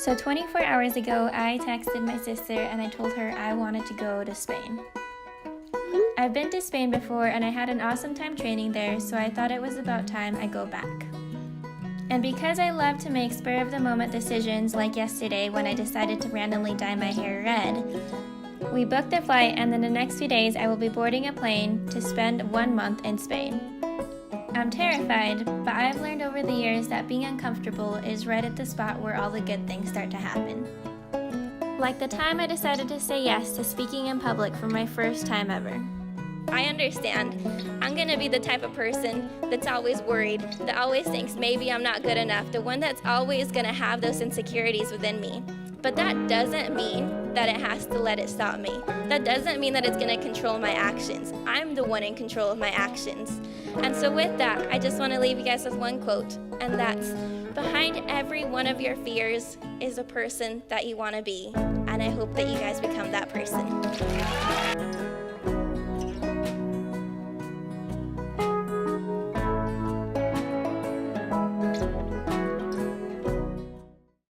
So 24 hours ago, I texted my sister and I told her I wanted to go to Spain. I've been to Spain before and I had an awesome time training there, so I thought it was about time I go back. And because I love to make spur-of-the-moment decisions like yesterday when I decided to randomly dye my hair red, we booked the flight and then the next few days I will be boarding a plane to spend 1 month in Spain. I'm terrified, but I've learned over the years that being uncomfortable is right at the spot where all the good things start to happen. Like the time I decided to say yes to speaking in public for my first time ever. I understand. I'm gonna be the type of person that's always worried, that always thinks maybe I'm not good enough, the one that's always gonna have those insecurities within me. But that doesn't mean that it has to let it stop me. That doesn't mean that it's gonna control my actions. I'm the one in control of my actions. And so with that, I just wanna leave you guys with one quote, and that's, behind every one of your fears is a person that you wanna be. And I hope that you guys become that person.